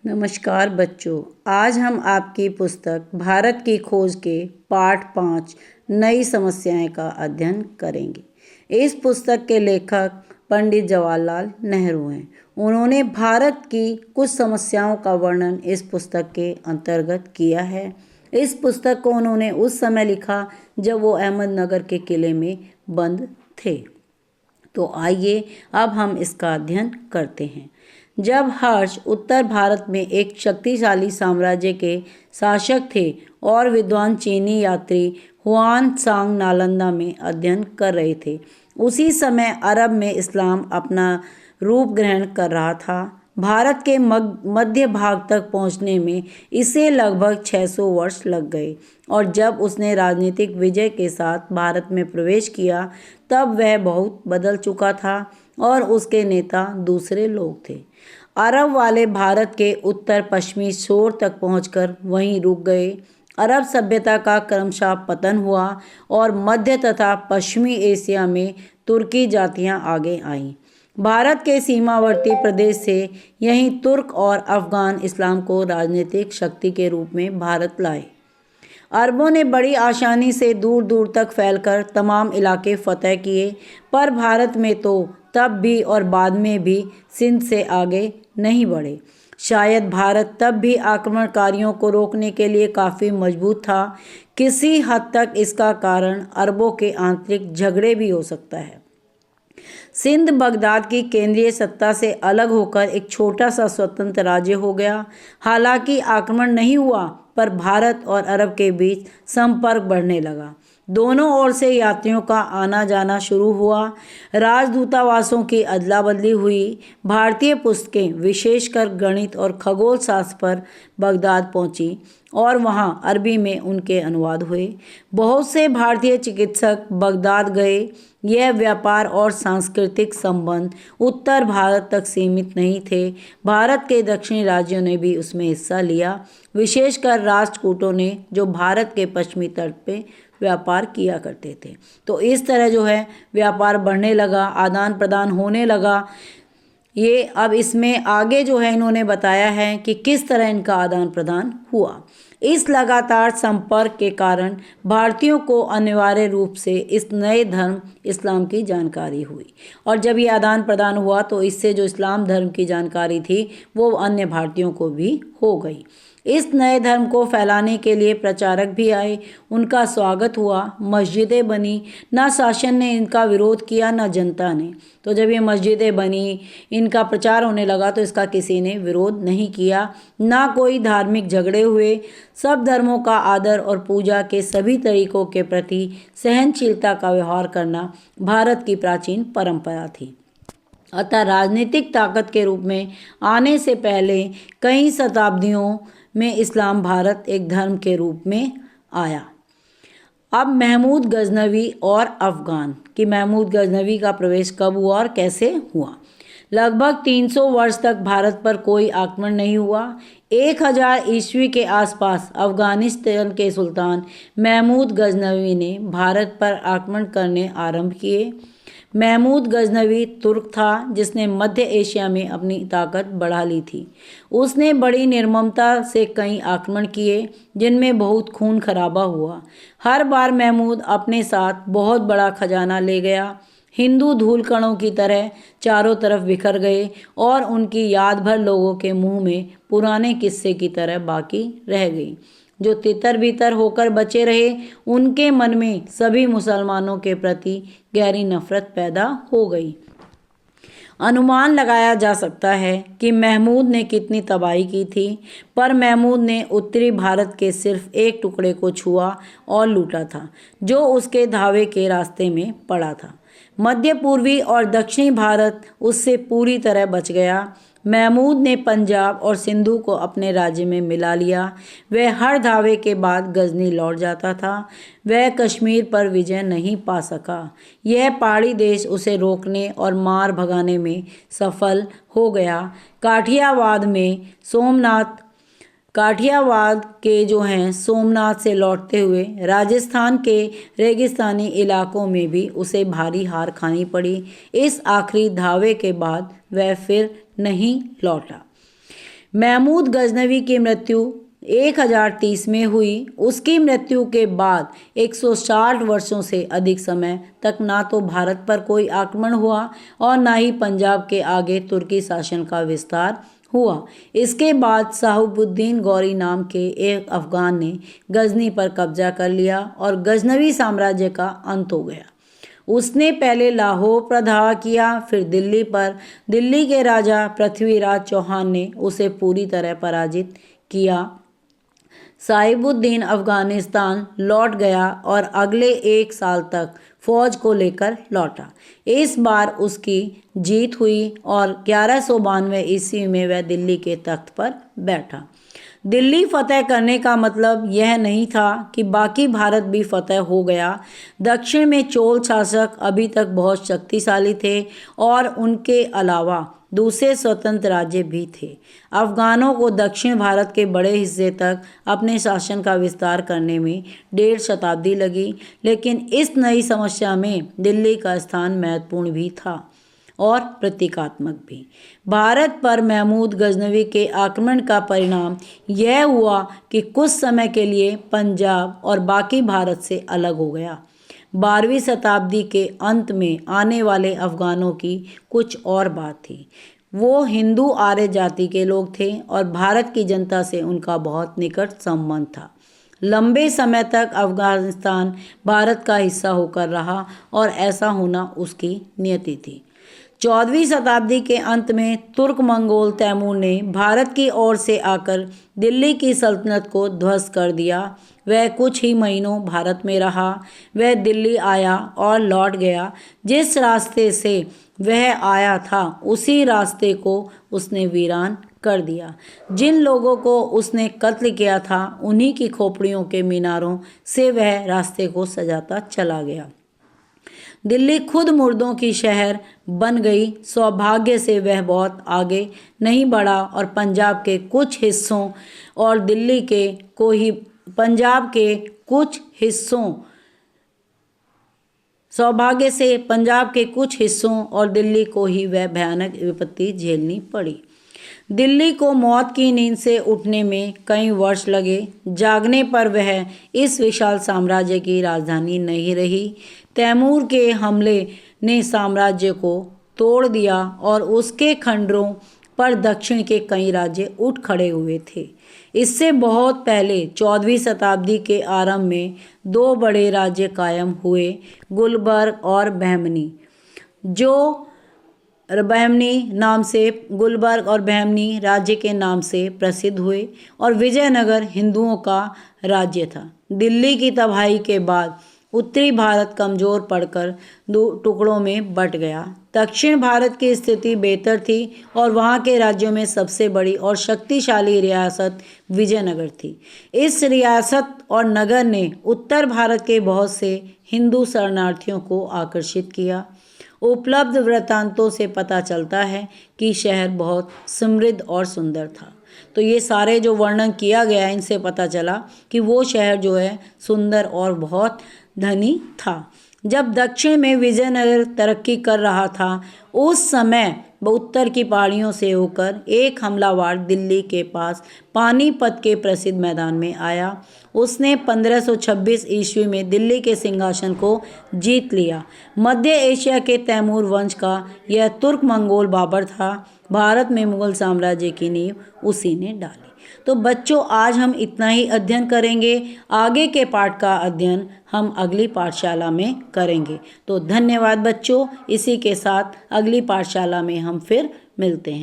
नमस्कार बच्चों। आज हम आपकी पुस्तक भारत की खोज के पाठ 5 नई समस्याएं का अध्ययन करेंगे। इस पुस्तक के लेखक पंडित जवाहरलाल नेहरू हैं। उन्होंने भारत की कुछ समस्याओं का वर्णन इस पुस्तक के अंतर्गत किया है। इस पुस्तक को उन्होंने उस समय लिखा जब वो अहमदनगर के किले में बंद थे। तो आइए अब हम इसका अध्ययन करते हैं। जब हर्ष उत्तर भारत में एक शक्तिशाली साम्राज्य के शासक थे और विद्वान चीनी यात्री हुआन सांग नालंदा में अध्ययन कर रहे थे, उसी समय अरब में इस्लाम अपना रूप ग्रहण कर रहा था। भारत के मध्य भाग तक पहुंचने में इसे लगभग 600 वर्ष लग गए और जब उसने राजनीतिक विजय के साथ भारत में प्रवेश किया तब वह बहुत बदल चुका था और उसके नेता दूसरे लोग थे। अरब वाले भारत के उत्तर पश्चिमी छोर तक पहुंचकर वहीं रुक गए। अरब सभ्यता का क्रमशः पतन हुआ और मध्य तथा पश्चिमी एशिया में तुर्की जातियां आगे आईं। भारत के सीमावर्ती प्रदेश से यहीं तुर्क और अफगान इस्लाम को राजनीतिक शक्ति के रूप में भारत लाए। अरबों ने बड़ी आसानी से दूर दूर तक फैलकर तमाम इलाके फतह किए, पर भारत में तो तब भी और बाद में भी सिंध से आगे नहीं बढ़े। शायद भारत तब भी आक्रमणकारियों को रोकने के लिए काफ़ी मजबूत था। किसी हद तक इसका कारण अरबों के आंतरिक झगड़े भी हो सकता है। सिंध बगदाद की केंद्रीय सत्ता से अलग होकर एक छोटा सा स्वतंत्र राज्य हो गया। हालांकि आक्रमण नहीं हुआ, पर भारत और अरब के बीच संपर्क बढ़ने लगा। दोनों ओर से यात्रियों का आना जाना शुरू हुआ। राजदूतावासों की अदला बदली हुई। भारतीय पुस्तकें विशेषकर गणित और खगोल शास्त्र पर बगदाद पहुंची और वहां अरबी में उनके अनुवाद हुए। बहुत से भारतीय चिकित्सक बगदाद गए। यह व्यापार और सांस्कृतिक संबंध उत्तर भारत तक सीमित नहीं थे। भारत के दक्षिणी राज्यों ने भी उसमें हिस्सा लिया, विशेषकर राष्ट्रकूटों ने जो भारत के पश्चिमी तट पे व्यापार किया करते थे। तो इस तरह जो है व्यापार बढ़ने लगा, आदान प्रदान होने लगा। ये अब इसमें आगे जो है इन्होंने बताया है कि किस तरह इनका आदान प्रदान हुआ। इस लगातार संपर्क के कारण भारतीयों को अनिवार्य रूप से इस नए धर्म इस्लाम की जानकारी हुई और जब ये आदान प्रदान हुआ तो इससे जो इस्लाम धर्म की जानकारी थी वो अन्य भारतीयों को भी हो गई। इस नए धर्म को फैलाने के लिए प्रचारक भी आए, उनका स्वागत हुआ, मस्जिदें बनी। ना शासन ने इनका विरोध किया ना जनता ने। तो जब ये मस्जिदें बनी, इनका प्रचार होने लगा तो इसका किसी ने विरोध नहीं किया, ना कोई धार्मिक झगड़े हुए। सब धर्मों का आदर और पूजा के सभी तरीकों के प्रति सहनशीलता का व्यवहार करना भारत की प्राचीन परंपरा थी। अतः राजनीतिक ताकत के रूप में आने से पहले कई शताब्दियों में इस्लाम भारत एक धर्म के रूप में आया। अब महमूद गजनवी और अफगान कि महमूद गजनवी का प्रवेश कब हुआ और कैसे हुआ। लगभग 300 वर्ष तक भारत पर कोई आक्रमण नहीं हुआ। 1000 ईस्वी के आसपास अफगानिस्तान के सुल्तान महमूद गजनवी ने भारत पर आक्रमण करने आरंभ किए। महमूद गजनवी तुर्क था जिसने मध्य एशिया में अपनी ताकत बढ़ा ली थी। उसने बड़ी निर्ममता से कई आक्रमण किए जिनमें बहुत खून खराबा हुआ। हर बार महमूद अपने साथ बहुत बड़ा खजाना ले गया। हिंदू धूल कणों की तरह चारों तरफ बिखर गए और उनकी याद भर लोगों के मुंह में पुराने किस्से की तरह बाकी रह गई। जो तितर बितर होकर बचे रहे उनके मन में सभी मुसलमानों के प्रति गहरी नफरत पैदा हो गई। अनुमान लगाया जा सकता है कि महमूद ने कितनी तबाही की थी, पर महमूद ने उत्तरी भारत के सिर्फ एक टुकड़े को छुआ और लूटा था जो उसके धावे के रास्ते में पड़ा था। मध्य पूर्वी और दक्षिणी भारत उससे पूरी तरह बच गया। महमूद ने पंजाब और सिंधु को अपने राज्य में मिला लिया। वह हर धावे के बाद गजनी लौट जाता था। वह कश्मीर पर विजय नहीं पा सका। यह पहाड़ी देश उसे रोकने और मार भगाने में सफल हो गया। काठियावाद के जो हैं सोमनाथ से लौटते हुए राजस्थान के रेगिस्तानी इलाकों में भी उसे भारी हार खानी पड़ी। इस आखिरी धावे के बाद वह फिर नहीं लौटा। महमूद गजनवी की मृत्यु 1030 में हुई। उसकी मृत्यु के बाद 160 वर्षों से अधिक समय तक ना तो भारत पर कोई आक्रमण हुआ और ना ही पंजाब के आगे तुर्की शासन का विस्तार हुआ। इसके बाद शहाबुद्दीन गौरी नाम के एक अफगान ने गजनी पर कब्जा कर लिया और गजनवी साम्राज्य का अंत हो गया। उसने पहले लाहौर पर धावा किया, फिर दिल्ली पर। दिल्ली के राजा पृथ्वीराज चौहान ने उसे पूरी तरह पराजित किया। साहिबुद्दीन अफगानिस्तान लौट गया और अगले 1 साल तक फौज को लेकर लौटा। इस बार उसकी जीत हुई और 1192 ईस्वी में वह दिल्ली के तख्त पर बैठा। दिल्ली फतह करने का मतलब यह नहीं था कि बाकी भारत भी फतह हो गया। दक्षिण में चोल शासक अभी तक बहुत शक्तिशाली थे और उनके अलावा दूसरे स्वतंत्र राज्य भी थे। अफगानों को दक्षिण भारत के बड़े हिस्से तक अपने शासन का विस्तार करने में 1.5 शताब्दी लगी, लेकिन इस नई समस्या में दिल्ली का स्थान महत्वपूर्ण भी था और प्रतीकात्मक भी। भारत पर महमूद गजनवी के आक्रमण का परिणाम यह हुआ कि कुछ समय के लिए पंजाब और बाकी भारत से अलग हो गया। 12वीं शताब्दी के अंत में आने वाले अफगानों की कुछ और बात थी। वो हिंदू आर्य जाति के लोग थे और भारत की जनता से उनका बहुत निकट संबंध था। लंबे समय तक अफगानिस्तान भारत का हिस्सा होकर रहा और ऐसा होना उसकी नियति थी। 14वीं शताब्दी के अंत में तुर्क मंगोल तैमूर ने भारत की ओर से आकर दिल्ली की सल्तनत को ध्वस्त कर दिया। वह कुछ ही महीनों भारत में रहा। वह दिल्ली आया और लौट गया। जिस रास्ते से वह आया था उसी रास्ते को उसने वीरान कर दिया। जिन लोगों को उसने कत्ल किया था उन्हीं की खोपड़ियों के मीनारों से वह रास्ते को सजाता चला गया। दिल्ली खुद मुर्दों की शहर बन गई। सौभाग्य से वह बहुत आगे नहीं बढ़ा और पंजाब के कुछ हिस्सों और दिल्ली के को ही पंजाब के कुछ हिस्सों सौभाग्य से पंजाब के कुछ हिस्सों और दिल्ली को ही वह भयानक विपत्ति झेलनी पड़ी। दिल्ली को मौत की नींद से उठने में कई वर्ष लगे। जागने पर वह इस विशाल साम्राज्य की राजधानी नहीं रही। तैमूर के हमले ने साम्राज्य को तोड़ दिया और उसके खंडरों पर दक्षिण के कई राज्य उठ खड़े हुए थे। इससे बहुत पहले 14वीं शताब्दी के आरंभ में 2 बड़े राज्य कायम हुए, गुलबर्ग और बहमनी। गुलबर्ग और बहमनी राज्य के नाम से प्रसिद्ध हुए और विजयनगर हिंदुओं का राज्य था। दिल्ली की तबाही के बाद उत्तरी भारत कमजोर पड़कर 2 टुकड़ों में बंट गया। दक्षिण भारत की स्थिति बेहतर थी और वहाँ के राज्यों में सबसे बड़ी और शक्तिशाली रियासत विजयनगर थी। इस रियासत और नगर ने उत्तर भारत के बहुत से हिंदू शरणार्थियों को आकर्षित किया। उपलब्ध वृत्तांतों से पता चलता है कि शहर बहुत समृद्ध और सुंदर था। तो ये सारे जो वर्णन किया गया है इनसे पता चला कि वो शहर जो है सुंदर और बहुत धनी था। जब दक्षिण में विजयनगर तरक्की कर रहा था उस समय उत्तर की पहाड़ियों से होकर एक हमलावर दिल्ली के पास पानीपत के प्रसिद्ध मैदान में आया। उसने 1526 ईस्वी में दिल्ली के सिंहासन को जीत लिया। मध्य एशिया के तैमूर वंश का यह तुर्क मंगोल बाबर था। भारत में मुगल साम्राज्य की नींव उसी ने डाली। तो बच्चों आज हम इतना ही अध्ययन करेंगे। आगे के पाठ का अध्ययन हम अगली पाठशाला में करेंगे। तो धन्यवाद बच्चों। इसी के साथ अगली पाठशाला में हम फिर मिलते हैं।